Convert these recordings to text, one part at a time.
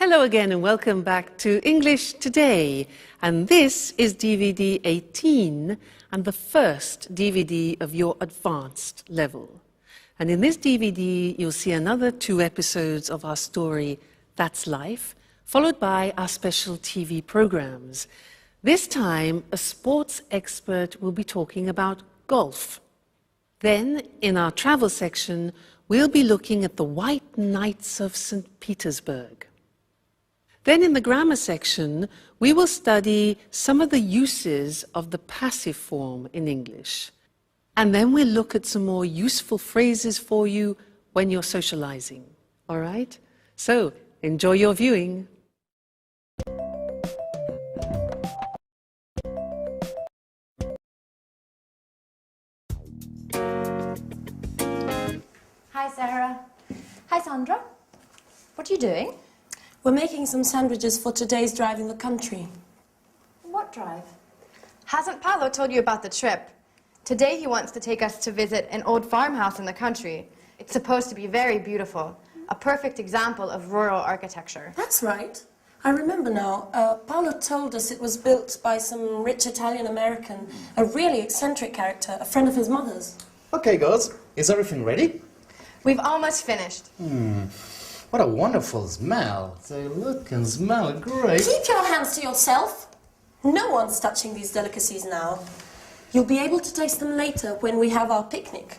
Hello again and welcome back to English Today. And this is DVD 18 and the first DVD of your advanced level. And in this DVD, you'll see another 2 episodes of our story, That's Life, followed by our special TV programs. This time, a sports expert will be talking about golf. Then, in our travel section, we'll be looking at the White Knights of St. Petersburg. Then in the grammar section, we will study some of the uses of the passive form in English. And then we'll look at some more useful phrases for you when you're socializing. All right? So, enjoy your viewing. Hi, Sarah. Hi, Sandra. What are you doing? We're making some sandwiches for today's drive in the country. What drive? Hasn't Paolo told you about the trip? Today he wants to take us to visit an old farmhouse in the country. It's supposed to be very beautiful, a perfect example of rural architecture. That's right. I remember now. Paolo told us it was built by some rich Italian-American, a really eccentric character, a friend of his mother's. Okay, girls, is everything ready? We've almost finished. What a wonderful smell. They look and smell great. Keep your hands to yourself. No one's touching these delicacies now. You'll be able to taste them later when we have our picnic.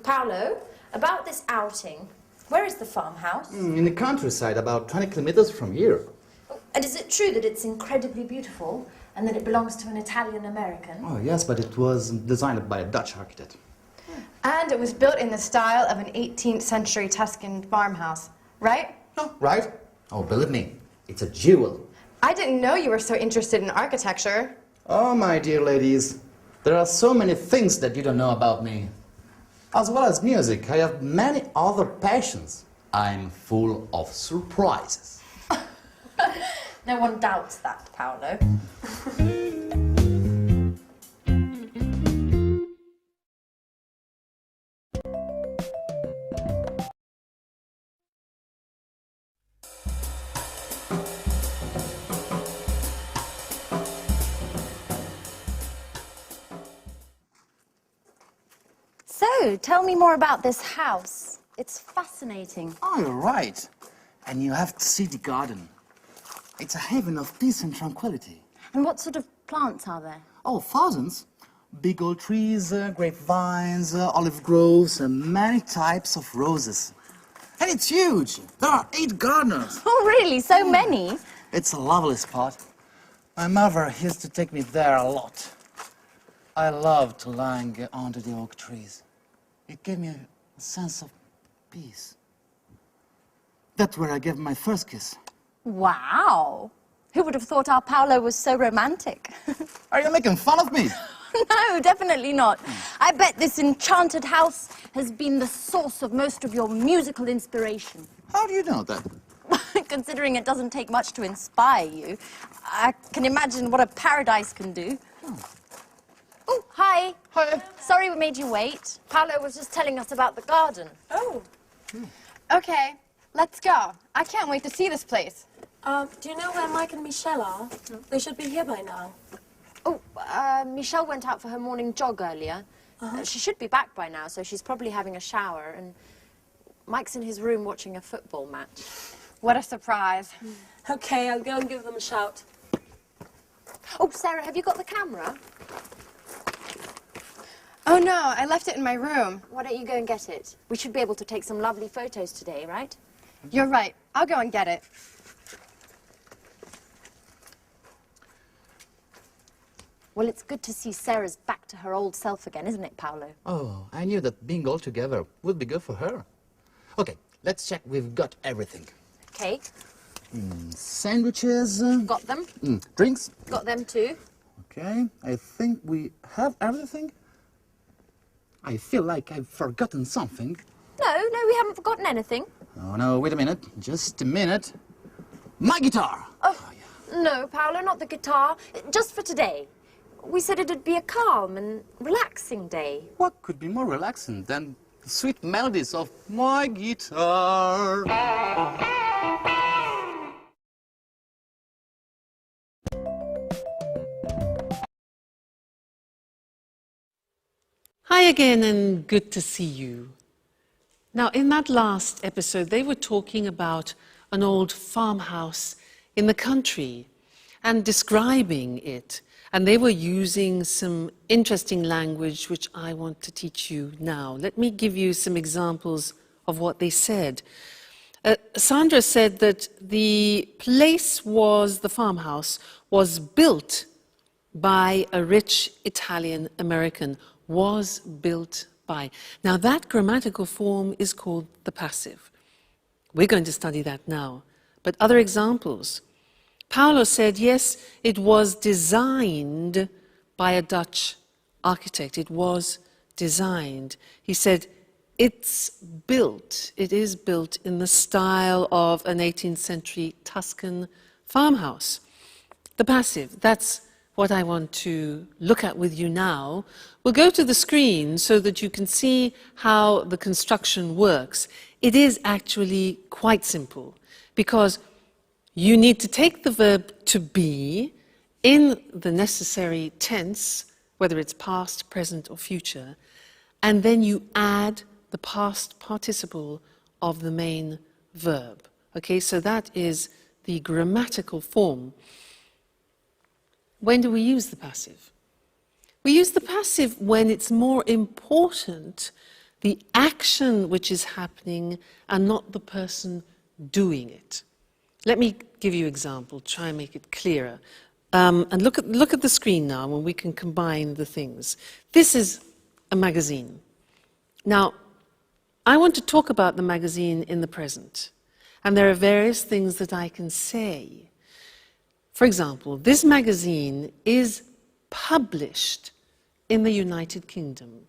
Paolo, about this outing, where is the farmhouse? In the countryside, about 20 kilometers from here. And is it true that it's incredibly beautiful and that it belongs to an Italian-American? Oh, yes, but it was designed by a Dutch architect. And it was built in the style of an 18th century Tuscan farmhouse, right? Oh, right? Oh, believe me, it's a jewel. I didn't know you were so interested in architecture. Oh, my dear ladies, there are so many things that you don't know about me. As well as music, I have many other passions. I'm full of surprises. No one doubts that, Paolo. So, tell me more about this house. It's fascinating. Oh, you're right. And you have to see the garden. It's a haven of peace and tranquility. And what sort of plants are there? Oh, thousands. Big old trees, grapevines, olive groves, and many types of roses. And it's huge. There are 8 gardeners. Oh, really? So many? It's a lovely spot. My mother used to take me there a lot. I loved to lie under the oak trees. It gave me a sense of peace. That's where I gave my first kiss. Wow. Who would have thought our Paolo was so romantic? Are you making fun of me? No, definitely not. I bet this enchanted house has been the source of most of your musical inspiration. How do you know that? Considering it doesn't take much to inspire you, I can imagine what a paradise can do. Oh, hi. Hi. Sorry we made you wait. Paolo was just telling us about the garden. Oh, Okay, let's go. I can't wait to see this place. do you know where Mike and Michelle are? They should be here by now. Oh, Michelle went out for her morning jog earlier. She should be back by now, so she's probably having a shower. And Mike's in his room watching a football match. What a surprise. Okay, I'll go and give them a shout. Oh, Sarah, have you got the camera? Oh no, I left it in my room. Why don't you go and get it? We should be able to take some lovely photos today, right? You're right. I'll go and get it. Well, it's good to see Sarah's back to her old self again, isn't it, Paolo? Oh, I knew that being all together would be good for her. Okay, let's check we've got everything. Okay, Sandwiches. got them. Drinks. Got them too. Okay, I think we have everything. I feel like I've forgotten something. No, we haven't forgotten anything. Oh, no, wait a minute. Just a minute. My guitar! No, Paolo, not the guitar. Just for today. We said it'd be a calm and relaxing day. What could be more relaxing than the sweet melodies of my guitar? Hi again, and good to see you. Now, in that last episode, they were talking about an old farmhouse in the country and describing it. And they were using some interesting language which I want to teach you now. Let me give you some examples of what they said. Sandra said that the farmhouse was built by a rich Italian American, was built by. Now that grammatical form is called the passive. We're going to study that now. But other examples. Paolo said, yes, it was designed by a Dutch architect. It was designed. He said, it is built in the style of an 18th century Tuscan farmhouse. The passive, that's what I want to look at with you now. We'll go to the screen so that you can see how the construction works. It is actually quite simple because you need to take the verb to be in the necessary tense, whether it's past, present, or future, and then you add the past participle of the main verb. Okay, so that is the grammatical form. When do we use the passive? We use the passive when it's more important the action which is happening and not the person doing it. Let me give you an example, try and make it clearer. And look at the screen now when we can combine the things. This is a magazine. Now, I want to talk about the magazine in the present. And there are various things that I can say. For example, this magazine is published in the United Kingdom.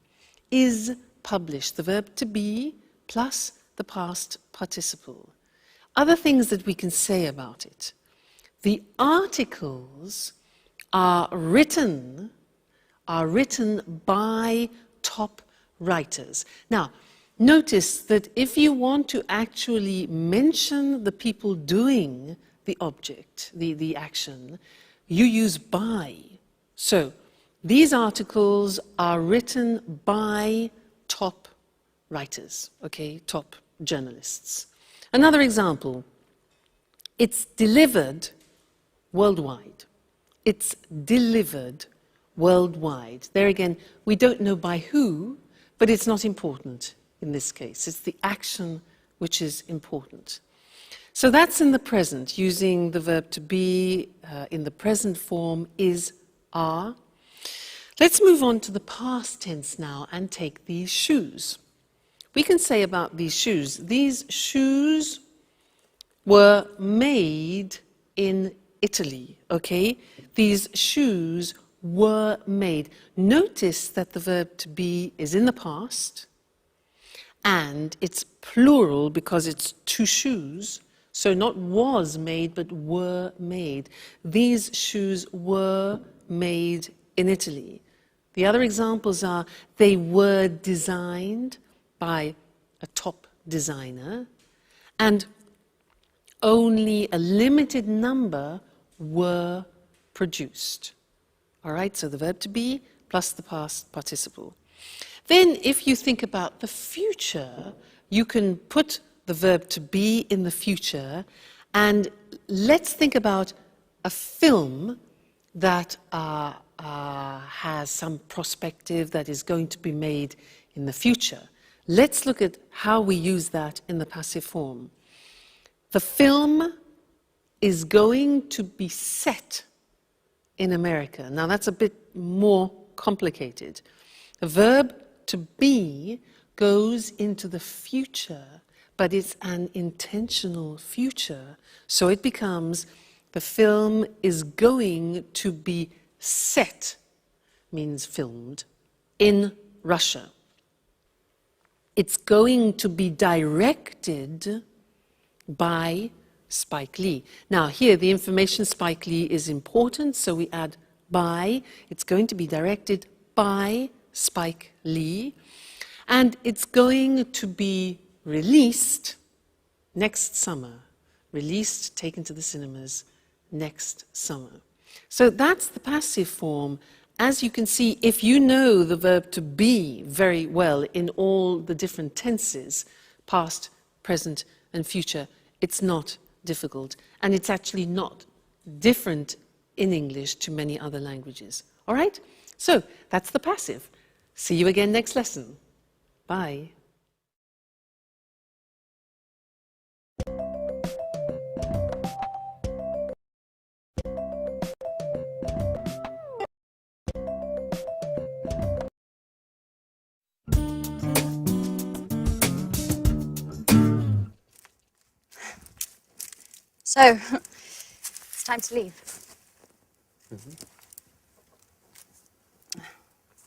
Is published, the verb to be plus the past participle. Other things that we can say about it. The articles are written by top writers. Now, notice that if you want to actually mention the people doing the object, the action, you use by. So, these articles are written by top writers, okay, top journalists. Another example, it's delivered worldwide. It's delivered worldwide. There again, we don't know by who, but it's not important in this case. It's the action which is important. So that's in the present, using the verb to be in the present form is, are. Let's move on to the past tense now and take these shoes. We can say about these shoes were made in Italy, okay? These shoes were made. Notice that the verb to be is in the past, and it's plural because it's two shoes, so not was made, but were made. These shoes were made in Italy. The other examples are, they were designed by a top designer, and only a limited number were produced. All right, so the verb to be plus the past participle. Then if you think about the future, you can put the verb to be in the future, and let's think about a film that has some perspective that is going to be made in the future. Let's look at how we use that in the passive form. The film is going to be set in America. Now that's a bit more complicated. The verb to be goes into the future, but it's an intentional future. So it becomes, the film is going to be set, means filmed, in Russia. It's going to be directed by Spike Lee. Now here the information Spike Lee is important, so we add by. It's going to be directed by Spike Lee, and it's going to be released next summer. Released, taken to the cinemas next summer. So that's the passive form, as you can see, if you know the verb to be very well in all the different tenses, past, present, and future, it's not difficult. And it's actually not different in English to many other languages. All right? So that's the passive. See you again next lesson. Bye. So, it's time to leave.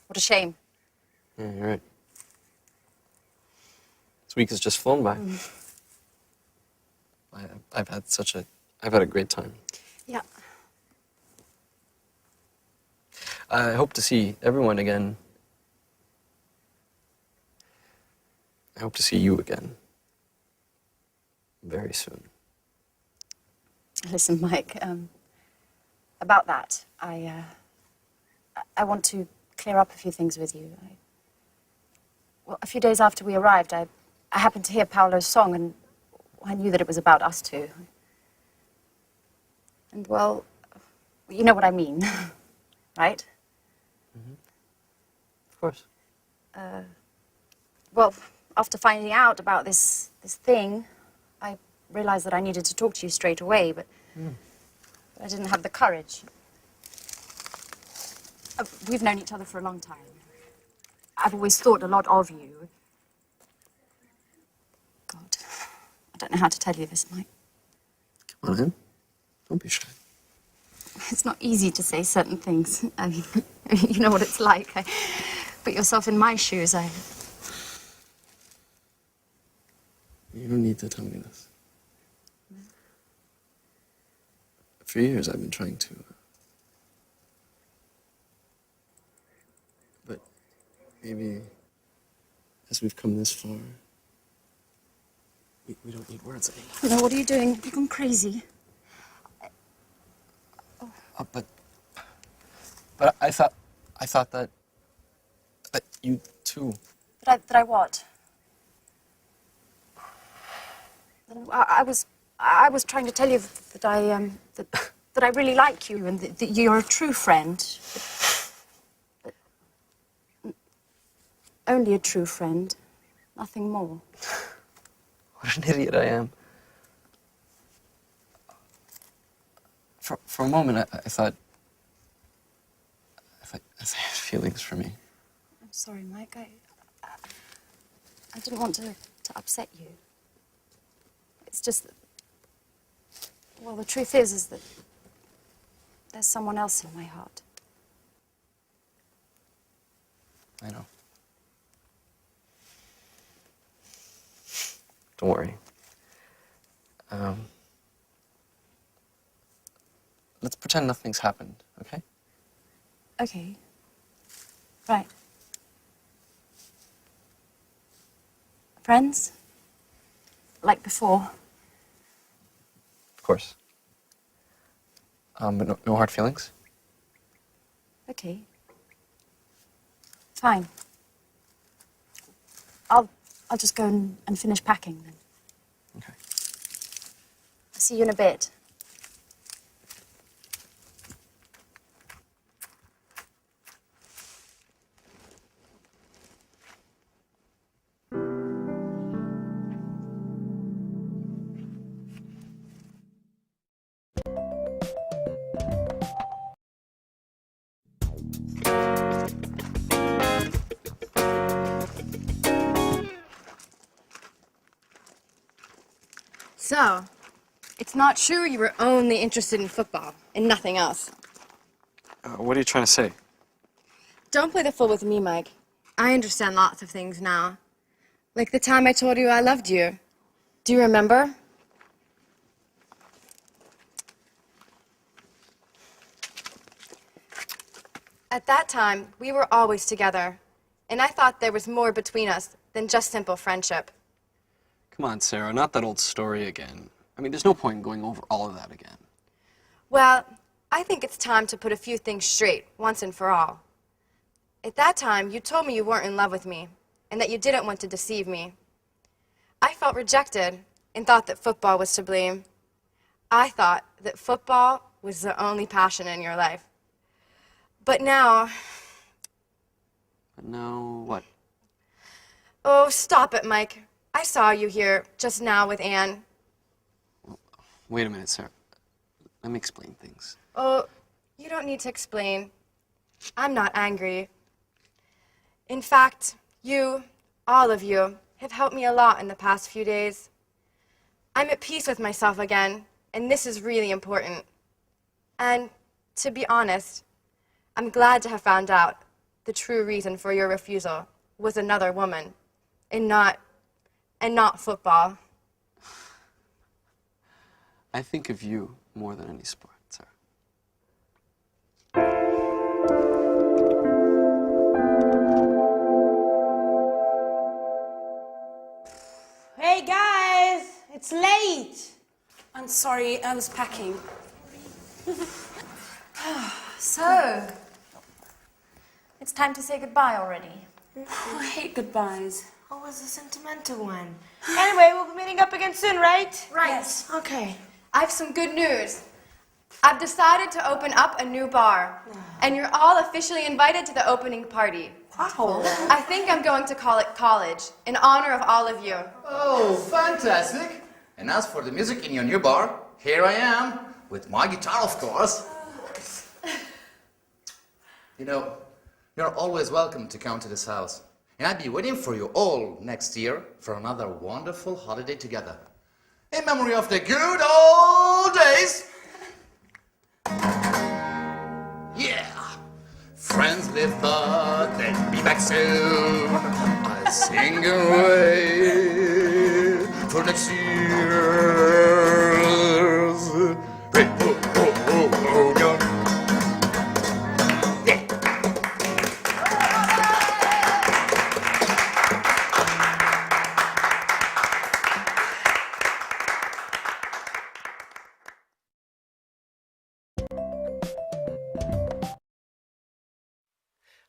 What a shame. Yeah, you're right. This week has just flown by. I've had a great time. Yeah. I hope to see everyone again. I hope to see you again very soon. Listen, Mike, about that, I want to clear up a few things with you. Well, a few days after we arrived, I happened to hear Paolo's song, and I knew that it was about us two. And, well, you know what I mean, right? Of course. Well, after finding out about this thing, I realized that I needed to talk to you straight away, but I didn't have the courage. We've known each other for a long time. I've always thought a lot of you. God, I don't know how to tell you this, Mike. Come on in. Don't be shy. It's not easy to say certain things. I mean, you know what it's like. Put yourself in my shoes. You don't need to tell me this. For years, I've been trying to. But maybe as we've come this far, we don't need words anymore. No, what are you doing? You've gone crazy. But I thought that you too. That I what? I was trying to tell you that that I really like you and that you're a true friend. But only a true friend, nothing more. What an idiot I am. For a moment, I thought you had feelings for me. I'm sorry, Mike. I didn't want to upset you. It's just that, well, the truth is that there's someone else in my heart. I know. Don't worry. Let's pretend nothing's happened, okay? Okay. Right. Friends? Like before? Of course. But no hard feelings? Okay. Fine. I'll just go and finish packing then. Okay. I'll see you in a bit. So, it's not true you were only interested in football and nothing else. What are you trying to say? Don't play the fool with me, Mike. I understand lots of things now. Like the time I told you I loved you. Do you remember? At that time, we were always together. And I thought there was more between us than just simple friendship. Come on, Sarah, not that old story again. I mean, there's no point in going over all of that again. Well, I think it's time to put a few things straight, once and for all. At that time, you told me you weren't in love with me, and that you didn't want to deceive me. I felt rejected and thought that football was to blame. I thought that football was the only passion in your life. But now... But now what? Oh, stop it, Mike. I saw you here just now with Anne. Wait a minute, sir. Let me explain things. Oh, you don't need to explain. I'm not angry. In fact, you, all of you, have helped me a lot in the past few days. I'm at peace with myself again, and this is really important. And, to be honest, I'm glad to have found out the true reason for your refusal was another woman, and not football. I think of you more than any sport, sir. Hey guys, it's late. I'm sorry, I was packing. So, it's time to say goodbye already. Oh, I hate goodbyes. Oh, it's a sentimental one. Anyway, we'll be meeting up again soon, right? Right. Yes. Okay. I have some good news. I've decided to open up a new bar, and you're all officially invited to the opening party. Wow. I think I'm going to call it College, in honor of all of you. Oh, fantastic! And as for the music in your new bar, here I am, with my guitar, of course. You know, you're always welcome to come to this house. And I'll be waiting for you all next year for another wonderful holiday together. In memory of the good old days. Yeah! Friends live but they'll be back soon. I'll sing away for next year's. Hey, ho, ho, ho, ho, young. Yeah.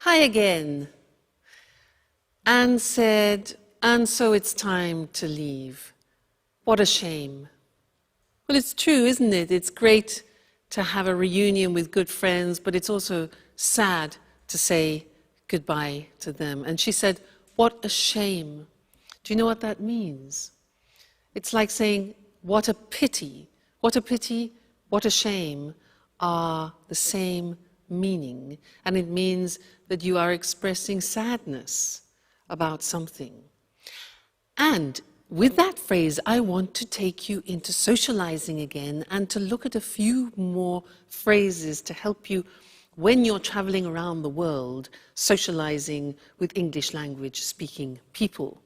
Hi again. Anne said, and so it's time to leave. What a shame. Well, it's true, isn't it? It's great to have a reunion with good friends, but it's also sad to say goodbye to them. And she said, what a shame. Do you know what that means? It's like saying, what a pity. What a pity, what a shame are the same meaning. And it means that you are expressing sadness about something. And with that phrase, I want to take you into socializing again and to look at a few more phrases to help you when you're traveling around the world, socializing with English language speaking people.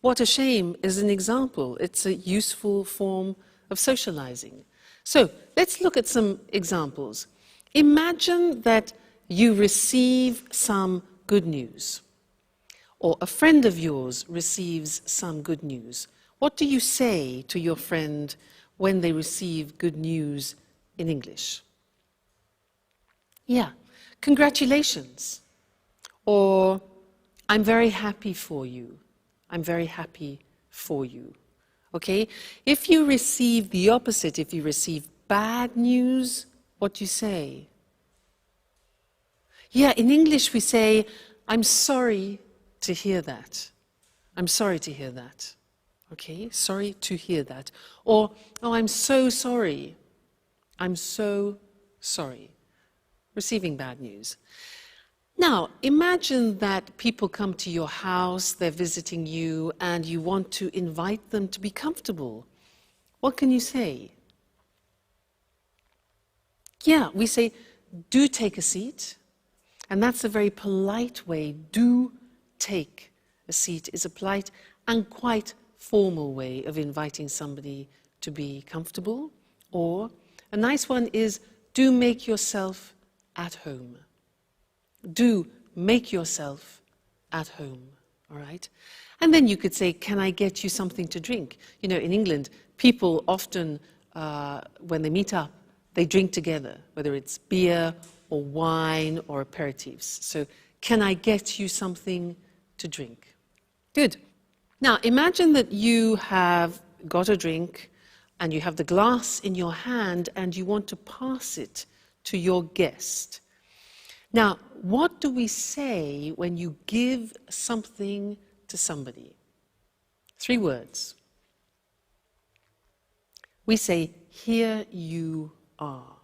What a shame is an example. It's a useful form of socializing. So let's look at some examples. Imagine that you receive some good news, or a friend of yours receives some good news. What do you say to your friend when they receive good news in English? Yeah, congratulations. Or, I'm very happy for you. I'm very happy for you. Okay? If you receive the opposite, if you receive bad news, what do you say? Yeah, in English we say, I'm sorry to hear that. I'm sorry to hear that. Okay, sorry to hear that. Or, oh, I'm so sorry. I'm so sorry. Receiving bad news. Now, imagine that people come to your house, they're visiting you, and you want to invite them to be comfortable. What can you say? Yeah, we say, do take a seat. And that's a very polite way. Do take a seat is a polite and quite formal way of inviting somebody to be comfortable. Or a nice one is, do make yourself at home. Do make yourself at home, all right? And then you could say, can I get you something to drink? You know, in England, people often, when they meet up, they drink together, whether it's beer or wine or aperitifs. So, can I get you something to drink? Good. Now, imagine that you have got a drink and you have the glass in your hand and you want to pass it to your guest. Now, what do we say when you give something to somebody? 3 words. We say, here you are.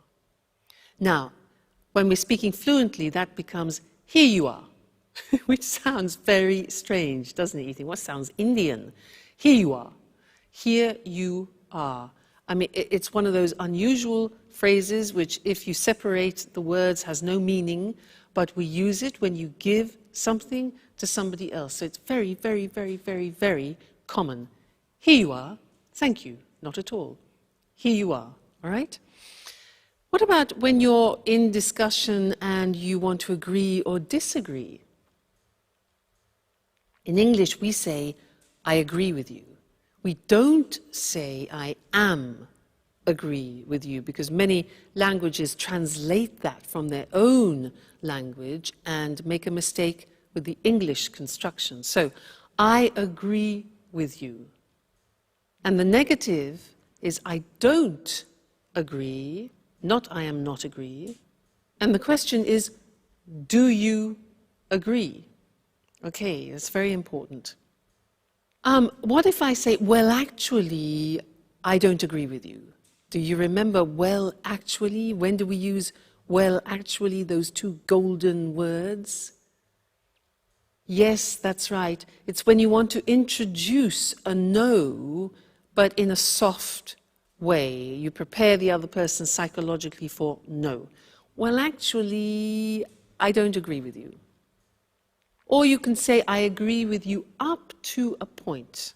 Now, when we're speaking fluently, that becomes, here you are, which sounds very strange, doesn't it? You think, what sounds Indian? Here you are. Here you are. I mean, it's one of those unusual phrases which, if you separate the words, has no meaning, but we use it when you give something to somebody else. So it's very, very, very, very, very common. Here you are. Thank you. Not at all. Here you are. All right? What about when you're in discussion and you want to agree or disagree? In English, we say, I agree with you. We don't say, I am agree with you, because many languages translate that from their own language and make a mistake with the English construction. So, I agree with you. And the negative is, I don't agree, not I am not agree. And the question is, do you agree? Okay, that's very important. What if I say, well, actually, I don't agree with you? Do you remember well, actually? When do we use well, actually, those 2 golden words? Yes, that's right. It's when you want to introduce a no, but in a soft way. You prepare the other person psychologically for no. Well, actually, I don't agree with you. Or you can say, I agree with you up to a point,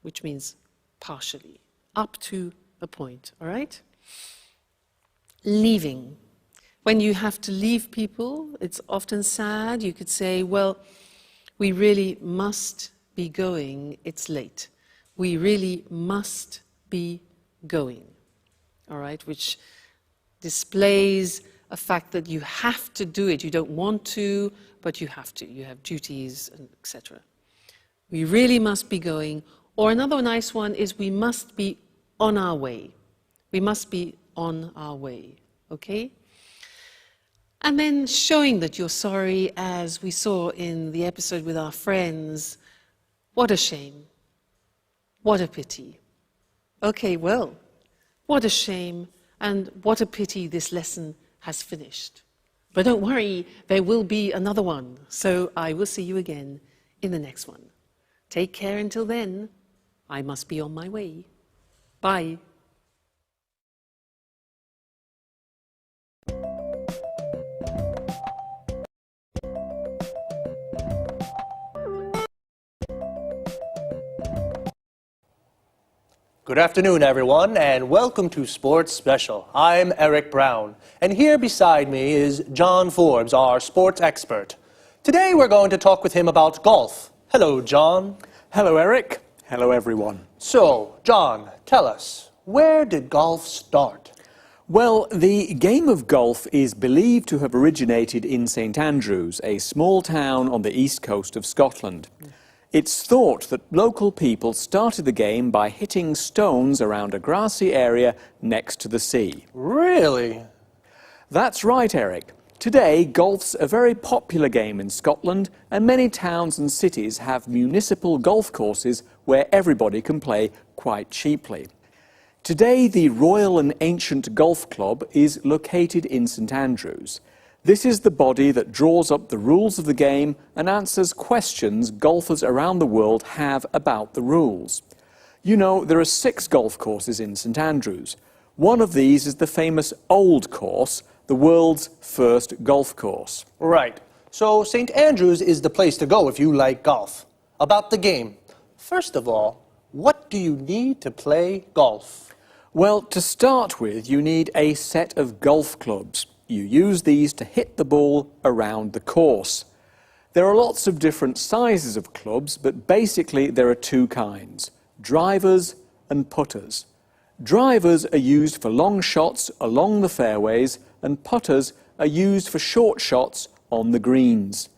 which means partially, up to a point, all right? Leaving. When you have to leave people, it's often sad. You could say, well, we really must be going, it's late. We really must be going, all right? Which displays a fact that you have to do it. You don't want to, but you have to. You have duties, etc. We really must be going. Or another nice one is, we must be on our way. We must be on our way, okay? And then showing that you're sorry, as we saw in the episode with our friends. What a shame. What a pity. Okay, well, what a shame, and what a pity this lesson has finished. But don't worry, there will be another one. So I will see you again in the next one. Take care until then. I must be on my way. Bye. Good afternoon, everyone, and welcome to Sports Special. I'm Eric Brown, and here beside me is John Forbes, our sports expert. Today we're going to talk with him about golf. Hello, John. Hello, Eric. Hello, everyone. So, John, tell us, where did golf start? Well, the game of golf is believed to have originated in St Andrews, a small town on the east coast of Scotland. It's thought that local people started the game by hitting stones around a grassy area next to the sea. Really? That's right, Eric. Today, golf's a very popular game in Scotland, and many towns and cities have municipal golf courses where everybody can play quite cheaply. Today, the Royal and Ancient Golf Club is located in St Andrews. This is the body that draws up the rules of the game and answers questions golfers around the world have about the rules. You know, there are 6 golf courses in St Andrews. One of these is the famous Old Course, the world's first golf course. Right. So St Andrews is the place to go if you like golf. About the game. First of all, what do you need to play golf? Well, to start with, you need a set of golf clubs. You use these to hit the ball around the course. There are lots of different sizes of clubs, but basically there are 2 kinds, drivers and putters. Drivers are used for long shots along the fairways and putters are used for short shots on the greens.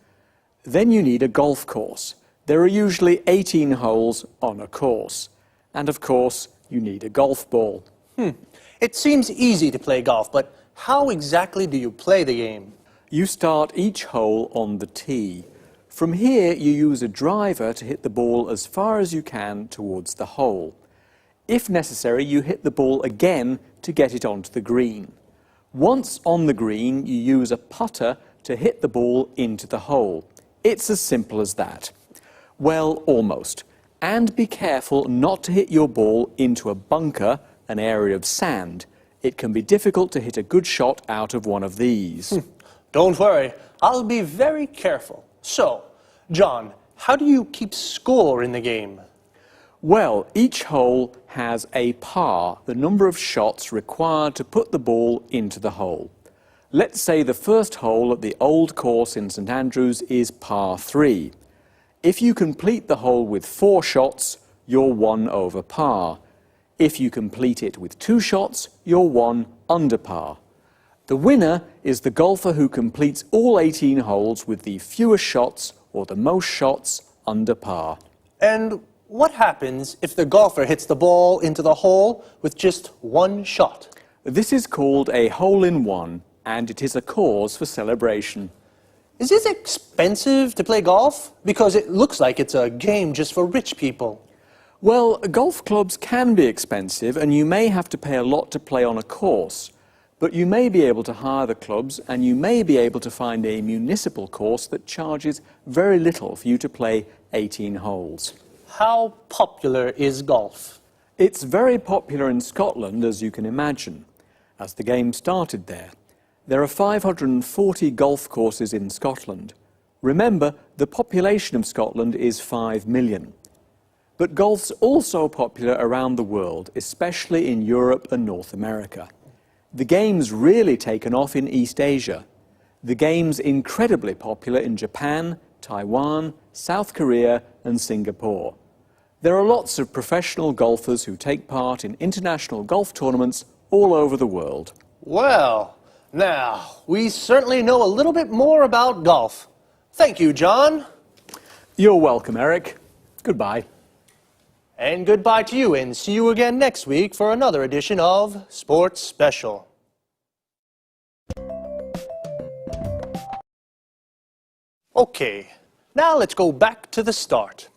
Then you need a golf course. There are usually 18 holes on a course. And of course, you need a golf ball. It seems easy to play golf, but how exactly do you play the game? You start each hole on the tee. From here, you use a driver to hit the ball as far as you can towards the hole. If necessary, you hit the ball again to get it onto the green. Once on the green, you use a putter to hit the ball into the hole. It's as simple as that. Well, almost. And be careful not to hit your ball into a bunker, an area of sand. It can be difficult to hit a good shot out of one of these. Don't worry, I'll be very careful. So, John, how do you keep score in the game? Well, each hole has a par, the number of shots required to put the ball into the hole. Let's say the first hole at the old course in St Andrews is par 3. If you complete the hole with 4 shots, you're 1 over par. If you complete it with 2 shots, you're 1 under par. The winner is the golfer who completes all 18 holes with the fewest shots or the most shots under par. And what happens if the golfer hits the ball into the hole with just 1 shot? This is called a hole-in-one, and it is a cause for celebration. Is it expensive to play golf? Because it looks like it's a game just for rich people. Well, golf clubs can be expensive, and you may have to pay a lot to play on a course. But you may be able to hire the clubs, and you may be able to find a municipal course that charges very little for you to play 18 holes. How popular is golf? It's very popular in Scotland, as you can imagine, as the game started there. There are 540 golf courses in Scotland. Remember, the population of Scotland is 5 million. But golf's also popular around the world, especially in Europe and North America. The game's really taken off in East Asia. The game's incredibly popular in Japan, Taiwan, South Korea and Singapore. There are lots of professional golfers who take part in international golf tournaments all over the world. Well, now, we certainly know a little bit more about golf. Thank you, John. You're welcome, Eric. Goodbye. And goodbye to you, and see you again next week for another edition of Sports Special. Okay, now let's go back to the start.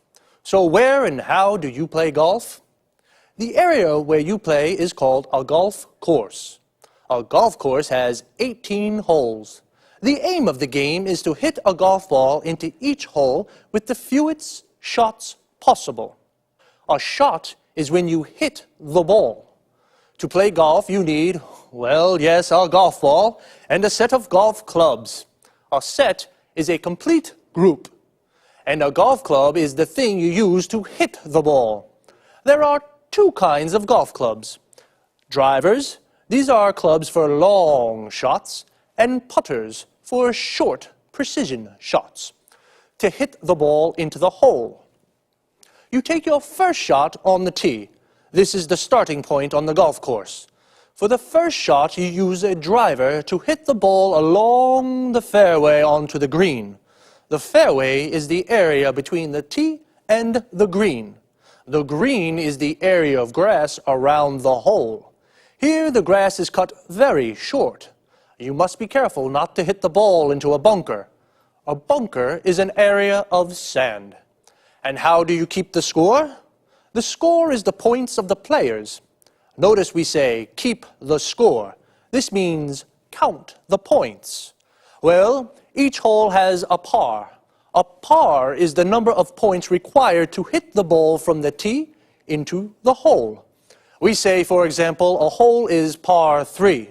So where and how do you play golf? The area where you play is called a golf course. A golf course has 18 holes. The aim of the game is to hit a golf ball into each hole with the fewest shots possible. A shot is when you hit the ball. To play golf, you need, well, yes, a golf ball and a set of golf clubs. A set is a complete group. And a golf club is the thing you use to hit the ball. There are 2 kinds of golf clubs. Drivers, these are clubs for long shots, and putters for short, precision shots, to hit the ball into the hole. You take your first shot on the tee. This is the starting point on the golf course. For the first shot, you use a driver to hit the ball along the fairway onto the green. The fairway is the area between the tee and the green. The green is the area of grass around the hole. Here the grass is cut very short. You must be careful not to hit the ball into a bunker. A bunker is an area of sand. And how do you keep the score? The score is the points of the players. Notice we say, keep the score. This means count the points. Well, each hole has a par. A par is the number of points required to hit the ball from the tee into the hole. We say, for example, a hole is par 3.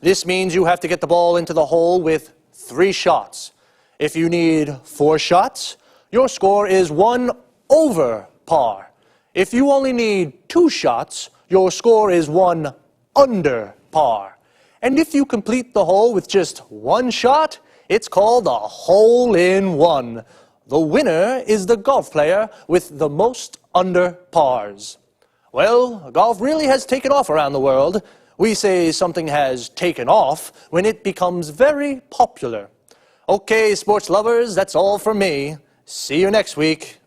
This means you have to get the ball into the hole with 3 shots. If you need 4 shots, your score is 1 over par. If you only need 2 shots, your score is 1 under par. And if you complete the hole with just 1 shot, it's called a hole-in-one. The winner is the golf player with the most under pars. Well, golf really has taken off around the world. We say something has taken off when it becomes very popular. Okay, sports lovers, that's all from me. See you next week.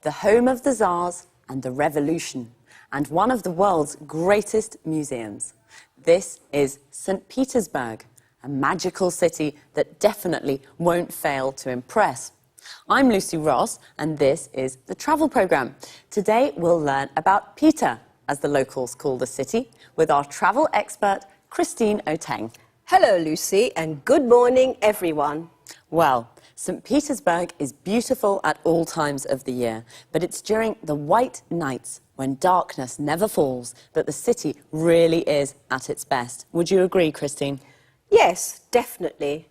The home of the Tsars and the Revolution, and one of the world's greatest museums. This is St. Petersburg, a magical city that definitely won't fail to impress. I'm Lucy Ross, and this is the travel programme. Today we'll learn about Peter, as the locals call the city, with our travel expert, Christine Oteng. Hello, Lucy, and good morning, everyone. Well, St. Petersburg is beautiful at all times of the year, but it's during the white nights, when darkness never falls, that the city really is at its best. Would you agree, Christine? Yes, definitely.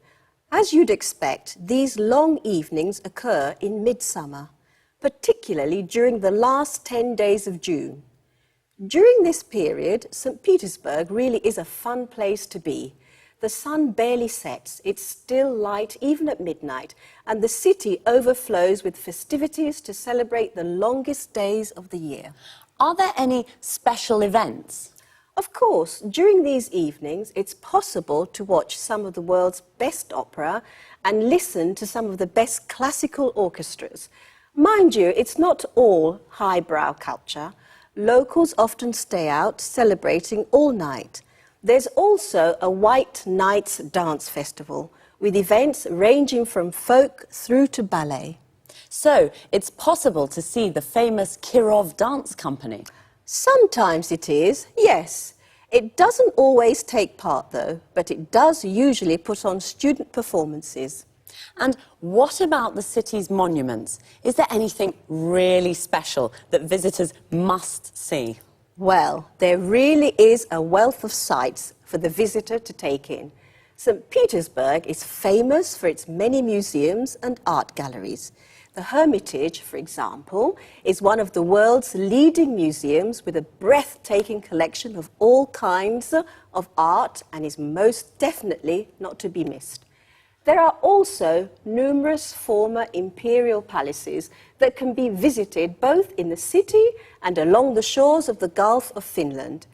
As you'd expect, these long evenings occur in midsummer, particularly during the last 10 days of June. During this period, St. Petersburg really is a fun place to be. The sun barely sets, it's still light even at midnight, and the city overflows with festivities to celebrate the longest days of the year. Are there any special events? Of course, during these evenings, it's possible to watch some of the world's best opera and listen to some of the best classical orchestras. Mind you, it's not all highbrow culture. Locals often stay out celebrating all night. There's also a White Nights Dance Festival, with events ranging from folk through to ballet. So, it's possible to see the famous Kirov Dance Company? Sometimes it is, yes. It doesn't always take part, though, but it does usually put on student performances. And what about the city's monuments? Is there anything really special that visitors must see? Well, there really is a wealth of sights for the visitor to take in. St. Petersburg is famous for its many museums and art galleries. The Hermitage, for example, is one of the world's leading museums with a breathtaking collection of all kinds of art and is most definitely not to be missed. There are also numerous former imperial palaces that can be visited both in the city and along the shores of the Gulf of Finland.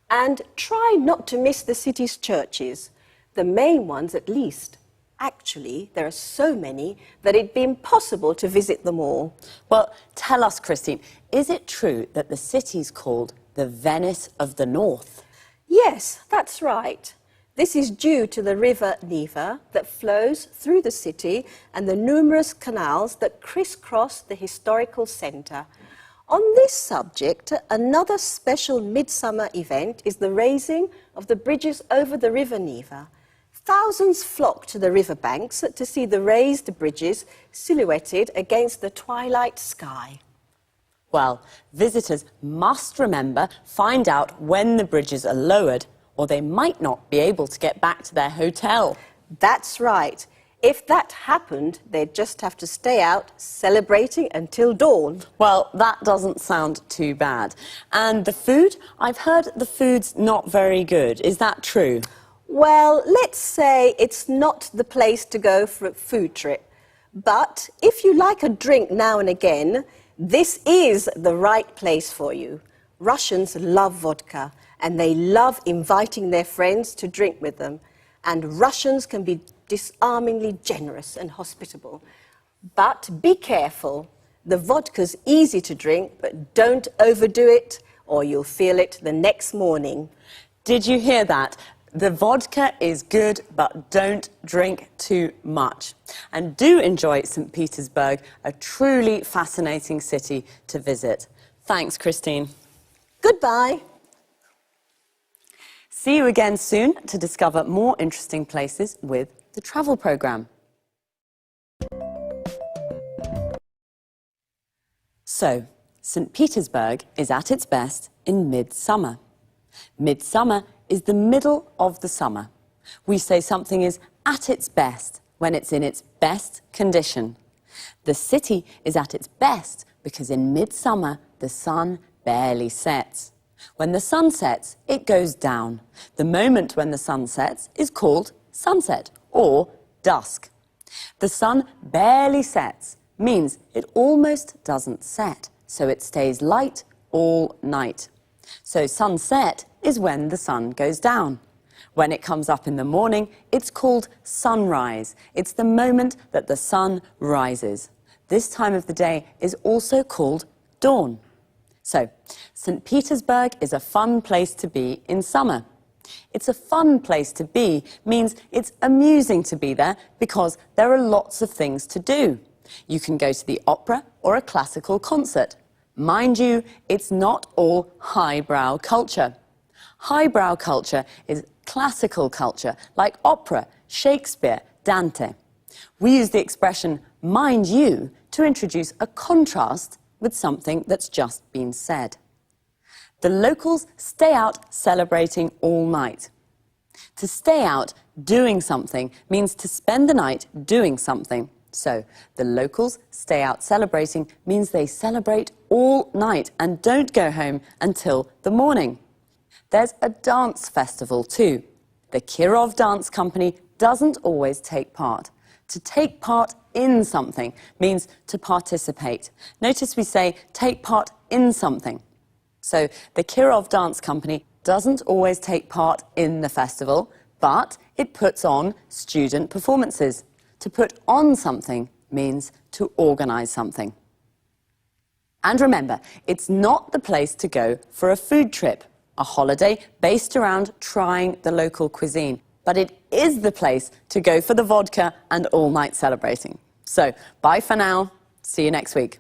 And try not to miss the city's churches, the main ones at least. Actually, there are so many that it'd be impossible to visit them all. Well, tell us, Christine, is it true that the city's called the Venice of the North? Yes, that's right. This is due to the river Neva that flows through the city and the numerous canals that crisscross the historical centre. On this subject, another special midsummer event is the raising of the bridges over the river Neva. Thousands flock to the riverbanks to see the raised bridges silhouetted against the twilight sky. Well, visitors must find out when the bridges are lowered, or they might not be able to get back to their hotel. That's right. If that happened, they'd just have to stay out celebrating until dawn. Well, that doesn't sound too bad. And the food? I've heard the food's not very good. Is that true? Well, let's say it's not the place to go for a food trip. But if you like a drink now and again, this is the right place for you. Russians love vodka, and they love inviting their friends to drink with them. And Russians can be disarmingly generous and hospitable. But be careful. The vodka's easy to drink, but don't overdo it, or you'll feel it the next morning. Did you hear that? The vodka is good, but don't drink too much. And do enjoy St. Petersburg, a truly fascinating city to visit. Thanks, Christine. Goodbye. See you again soon to discover more interesting places with the travel programme. So, St. Petersburg is at its best in midsummer. Midsummer is the middle of the summer. We say something is at its best when it's in its best condition. The city is at its best because in midsummer the sun barely sets. When the sun sets, it goes down. The moment when the sun sets is called sunset or dusk. The sun barely sets means it almost doesn't set, so it stays light all night. So sunset is when the sun goes down. When it comes up in the morning, it's called sunrise. It's the moment that the sun rises. This time of the day is also called dawn. So, St. Petersburg is a fun place to be in summer. It's a fun place to be means it's amusing to be there because there are lots of things to do. You can go to the opera or a classical concert. Mind you, it's not all highbrow culture. Highbrow culture is classical culture, like opera, Shakespeare, Dante. We use the expression mind you to introduce a contrast with something that's just been said. The locals stay out celebrating all night. To stay out doing something means to spend the night doing something. So, the locals stay out celebrating means they celebrate all night and don't go home until the morning. There's a dance festival too. The Kirov Dance Company doesn't always take part. To take part in something means to participate. Notice we say take part in something. So the Kirov Dance Company doesn't always take part in the festival, but it puts on student performances. To put on something means to organise something. And remember, it's not the place to go for a food trip, a holiday based around trying the local cuisine. But it is the place to go for the vodka and all-night celebrating. So, bye for now. See you next week.